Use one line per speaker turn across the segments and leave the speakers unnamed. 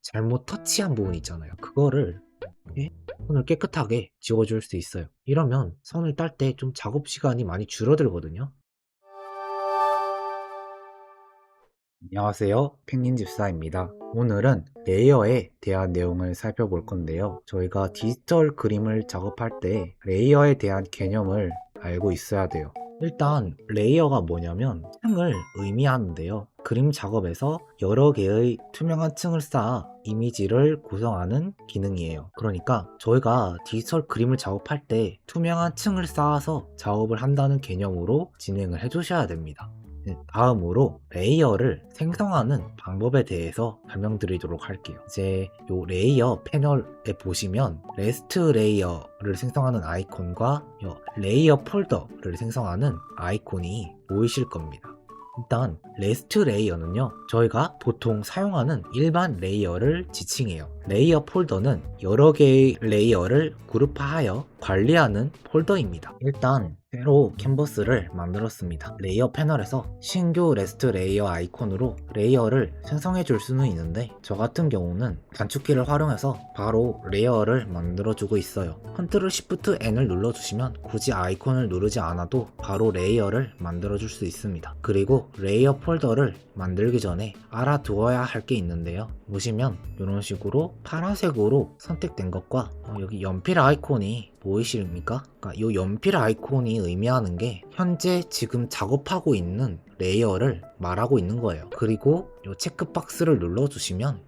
잘못 터치한 부분 있잖아요. 그거를 이렇게 선을 깨끗하게 지워줄 수 있어요. 이러면 선을 딸 때 좀 작업 시간이 많이 줄어들거든요. 안녕하세요. 펭귄 집사입니다. 오늘은 레이어에 대한 내용을 살펴볼 건데요. 저희가 디지털 그림을 작업할 때 레이어에 대한 개념을 알고 있어야 돼요. 일단 레이어가 뭐냐면 층을 의미하는데요. 그림 작업에서 여러 개의 투명한 층을 쌓아 이미지를 구성하는 기능이에요. 그러니까 저희가 디지털 그림을 작업할 때 투명한 층을 쌓아서 작업을 한다는 개념으로 진행을 해주셔야 됩니다. 다음으로 레이어를 생성하는 방법에 대해서 설명드리도록 할게요. 이제 요 레이어 패널에 보시면 레스트 레이어를 생성하는 아이콘과 요 레이어 폴더를 생성하는 아이콘이 보이실 겁니다. 일단 레스트 레이어는요, 저희가 보통 사용하는 일반 레이어를 지칭해요. 레이어 폴더는 여러 개의 레이어를 그룹화하여 관리하는 폴더입니다. 일단 새로 캔버스를 만들었습니다. 레이어 패널에서 신규 레스트 레이어 아이콘으로 레이어를 생성해 줄 수는 있는데, 저 같은 경우는 단축키를 활용해서 바로 레이어를 만들어 주고 있어요. Ctrl Shift N을 눌러 주시면 굳이 아이콘을 누르지 않아도 바로 레이어를 만들어 줄 수 있습니다. 그리고 레이어 폴더를 만들기 전에 알아두어야 할 게 있는데요. 보시면 이런 식으로 파란색으로 선택된 것과 여기 연필 아이콘이 보이십니까? 그러니까 이 연필 아이콘이 의미하는 게 현재 지금 작업하고 있는 레이어를 말하고 있는 거예요. 그리고 이 체크박스를 눌러주시면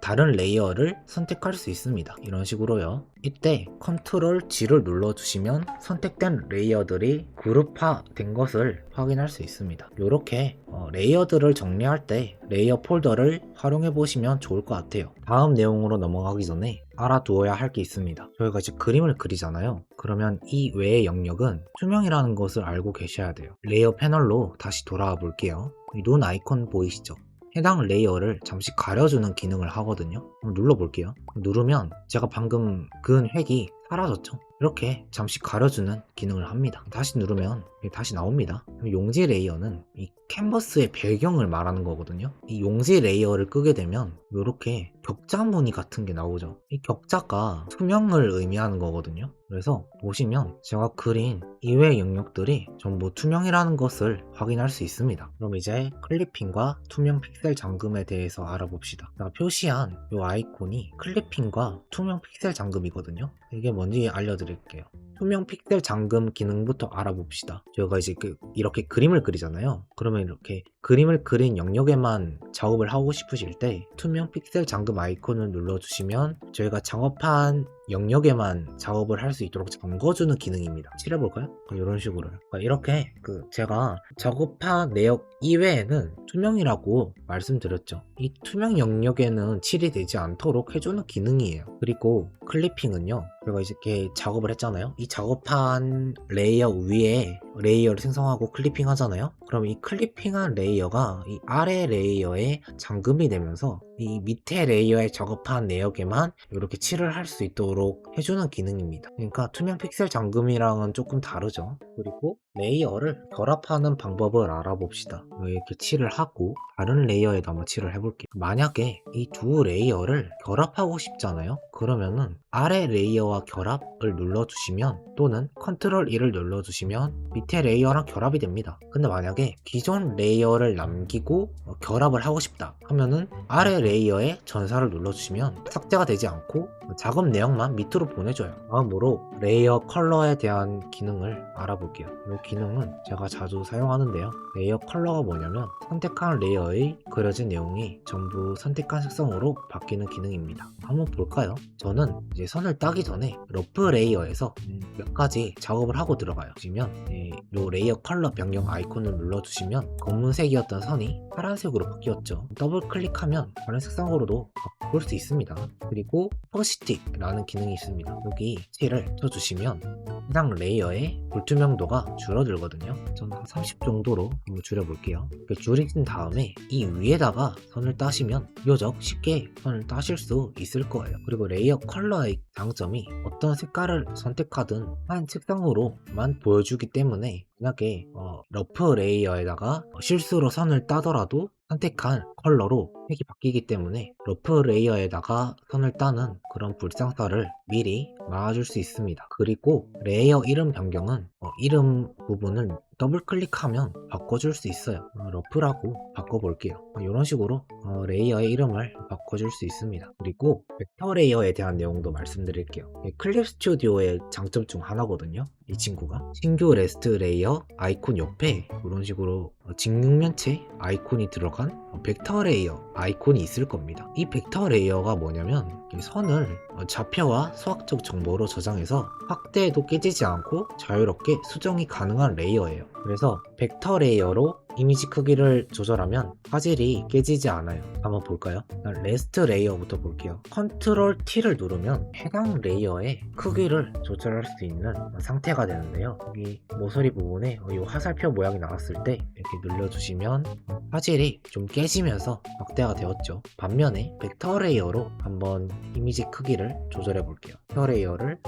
다른 레이어를 선택할 수 있습니다. 이런 식으로요. 이때 Ctrl G를 눌러주시면 선택된 레이어들이 그룹화된 것을 확인할 수 있습니다. 이렇게 레이어들을 정리할 때 레이어 폴더를 활용해 보시면 좋을 것 같아요. 다음 내용으로 넘어가기 전에 알아두어야 할 게 있습니다. 저희가 이제 그림을 그리잖아요. 그러면 이 외의 영역은 투명이라는 것을 알고 계셔야 돼요. 레이어 패널로 다시 돌아와 볼게요. 이 눈 아이콘 보이시죠? 해당 레이어를 잠시 가려주는 기능을 하거든요. 한번 눌러볼게요. 누르면 제가 방금 그은 획이 사라졌죠? 이렇게 잠시 가려주는 기능을 합니다. 다시 누르면 다시 나옵니다. 용지 레이어는 이 캔버스의 배경을 말하는 거거든요. 이 용지 레이어를 끄게 되면 이렇게 격자 무늬 같은 게 나오죠. 이 격자가 투명을 의미하는 거거든요. 그래서 보시면 제가 그린 이외의 영역들이 전부 투명이라는 것을 확인할 수 있습니다. 그럼 이제 클리핑과 투명 픽셀 잠금에 대해서 알아봅시다. 제가 표시한 이 아이콘이 클리핑과 투명 픽셀 잠금이거든요. 이게 뭔지 알려드릴게요. 투명 픽셀 잠금 기능부터 알아봅시다. 저희가 이제 이렇게 그림을 그리잖아요. 그러면 이렇게 그림을 그린 영역에만 작업을 하고 싶으실 때 투명 픽셀 잠금 아이콘을 눌러주시면 저희가 작업한 영역에만 작업을 할 수 있도록 잠궈주는 기능입니다. 칠해볼까요? 이런 식으로요. 이렇게 제가 작업한 내역 이외에는 투명이라고 말씀드렸죠. 이 투명 영역에는 칠이 되지 않도록 해주는 기능이에요. 그리고 클리핑은요, 제가 이렇게 작업을 했잖아요. 이 작업한 레이어 위에 레이어를 생성하고 클리핑 하잖아요. 그럼 이 클리핑한 레이어가 이 아래 레이어에 잠금이 되면서 이 밑에 레이어에 작업한 내역에만 이렇게 칠을 할 수 있도록 해주는 기능입니다. 그러니까 투명 픽셀 잠금이랑은 조금 다르죠. 그리고 레이어를 결합하는 방법을 알아봅시다. 이렇게 칠을 하고 다른 레이어에다 한번 칠을 해볼게요. 만약에 이 두 레이어를 결합하고 싶잖아요. 그러면은 아래 레이어와 결합을 눌러주시면, 또는 Ctrl E를 눌러주시면 밑에 레이어랑 결합이 됩니다. 근데 만약에 기존 레이어를 남기고 결합을 하고 싶다 하면은 아래 레이어에 전사를 눌러주시면 삭제가 되지 않고 작업 내역만 밑으로 보내줘요. 다음으로 레이어 컬러에 대한 기능을 알아볼게요. 이 기능은 제가 자주 사용하는데요. 레이어 컬러가 뭐냐면 선택한 레이어의 그려진 내용이 전부 선택한 색상으로 바뀌는 기능입니다. 한번 볼까요? 저는 이제 선을 따기 전에 러프 레이어에서 몇 가지 작업을 하고 들어가요. 보시면 이 레이어 컬러 변경 아이콘을 눌러주시면 검은색이었던 선이 파란색으로 바뀌었죠. 더블 클릭하면 다른 색상으로도 바꿀 수 있습니다. 그리고 퍼시틱라는 기능이 있습니다. 여기 칠을 쳐주시면 해당 레이어의 불투명도가 줄어들거든요. 저는 한 30 정도로 한번 줄여볼게요. 이렇게 줄이신 다음에 이 위에다가 선을 따시면 비교적 쉽게 선을 따실 수 있을 거예요. 그리고 레이어 컬러의 장점이 어떤 색깔을 선택하든 한 색상으로만 보여주기 때문에 만약에 러프 레이어에다가 실수로 선을 따더라도 선택한 컬러로 색이 바뀌기 때문에 러프 레이어에다가 선을 따는 그런 불상사를 미리 막아줄 수 있습니다. 그리고 레이어 이름 변경은 이름 부분을 더블 클릭하면 바꿔줄 수 있어요. 러프라고 바꿔볼게요. 이런 식으로 레이어의 이름을 바꿔줄 수 있습니다. 그리고 벡터 레이어에 대한 내용도 말씀드릴게요. 클립 스튜디오의 장점 중 하나거든요. 이 친구가 신규 레스트 레이어 아이콘 옆에 이런 식으로 직육면체 아이콘이 들어간 벡터 레이어 아이콘이 있을 겁니다. 이 벡터 레이어가 뭐냐면 이 선을 좌표와 수학적 정보로 저장해서 확대해도 깨지지 않고 자유롭게 수정이 가능한 레이어예요. 그래서 벡터 레이어로 이미지 크기를 조절하면 화질이 깨지지 않아요. 한번 볼까요? 레스트 레이어부터 볼게요. 컨트롤 T를 누르면 해당 레이어의 크기를 조절할 수 있는 상태가 되는데요. 여기 모서리 부분에 이 화살표 모양이 나왔을 때 이렇게 눌러주시면 화질이 좀 깨지면서 확대가 되었죠. 반면에 벡터 레이어로 한번 이미지 크기를 조절해 볼게요. 벡터 레이어를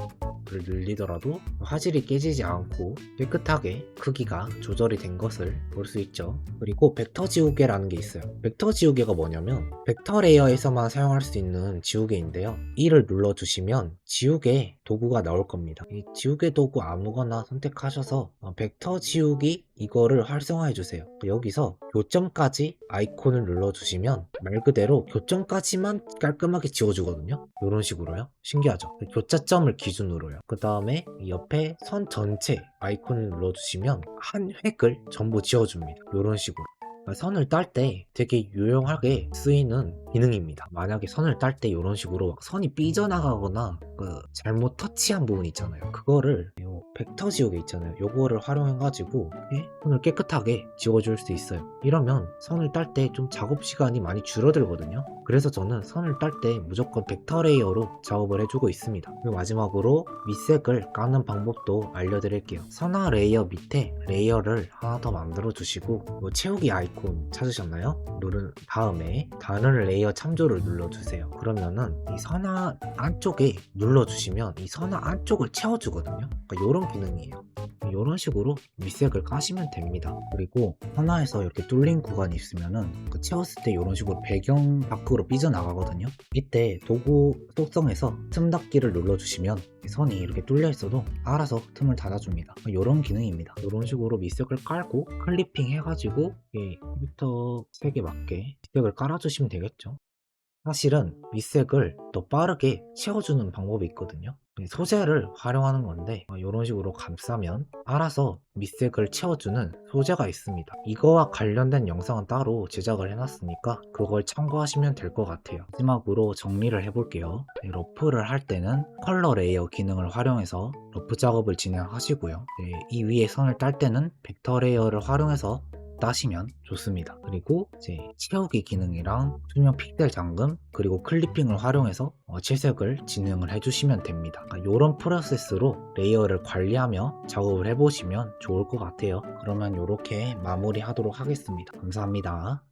늘리더라도 화질이 깨지지 않고 깨끗하게 크기가 조절이 된 것을 볼 수 있죠. 그리고 벡터 지우개라는 게 있어요. 벡터 지우개가 뭐냐면 벡터 레이어에서만 사용할 수 있는 지우개인데요. 이를 눌러주시면 지우개 도구가 나올 겁니다. 이 지우개 도구 아무거나 선택하셔서 벡터 지우기 이거를 활성화해 주세요. 여기서 교점까지 아이콘을 눌러주시면 말 그대로 교점까지만 깔끔하게 지워주거든요. 이런 식으로요. 신기하죠? 교차점을 기준으로요. 그 다음에 옆에 선 전체 아이콘을 눌러주시면 한 획을 전부 지워줍니다. 이런 식으로. 선을 딸 때 되게 유용하게 쓰이는 기능입니다. 만약에 선을 딸 때 이런 식으로 선이 삐져나가거나 잘못 터치한 부분 있잖아요. 그거를 벡터 지우개 있잖아요. 요거를 활용해가지고 선을 깨끗하게 지워줄 수 있어요. 이러면 선을 딸 때 좀 작업 시간이 많이 줄어들거든요. 그래서 저는 선을 딸 때 무조건 벡터 레이어로 작업을 해주고 있습니다. 그리고 마지막으로 밑색을 까는 방법도 알려드릴게요. 선화 레이어 밑에 레이어를 하나 더 만들어 주시고 채우기 아이콘 찾으셨나요? 누른 다음에 다른 레이어 참조를 눌러주세요. 그러면은 이 선화 안쪽에 눌러주시면 이 선화 안쪽을 채워주거든요. 그러니까 이런 기능이에요. 이런 식으로 밑색을 까시면 됩니다. 그리고 선화에서 이렇게 뚫린 구간이 있으면은 채웠을 때 이런 식으로 배경 밖으로 삐져나가거든요. 이때 도구 속성에서 틈 닫기를 눌러주시면 선이 이렇게 뚫려 있어도 알아서 틈을 닫아줍니다. 이런 기능입니다. 이런 식으로 밑색을 깔고 클리핑 해가지고 컴퓨터 색에 맞게 밑색을 깔아주시면 되겠죠. 사실은 밑색을 더 빠르게 채워주는 방법이 있거든요. 소재를 활용하는 건데 이런 식으로 감싸면 알아서 밑색을 채워주는 소재가 있습니다. 이거와 관련된 영상은 따로 제작을 해놨으니까 그걸 참고하시면 될 것 같아요. 마지막으로 정리를 해볼게요. 러프를 할 때는 컬러 레이어 기능을 활용해서 러프 작업을 진행하시고요. 이 위에 선을 딸 때는 벡터 레이어를 활용해서 따시면 좋습니다. 그리고 이제 채우기 기능이랑 투명 픽셀 잠금 그리고 클리핑을 활용해서 채색을 진행을 해주시면 됩니다. 이런 프로세스로 레이어를 관리하며 작업을 해보시면 좋을 것 같아요. 그러면 이렇게 마무리하도록 하겠습니다. 감사합니다.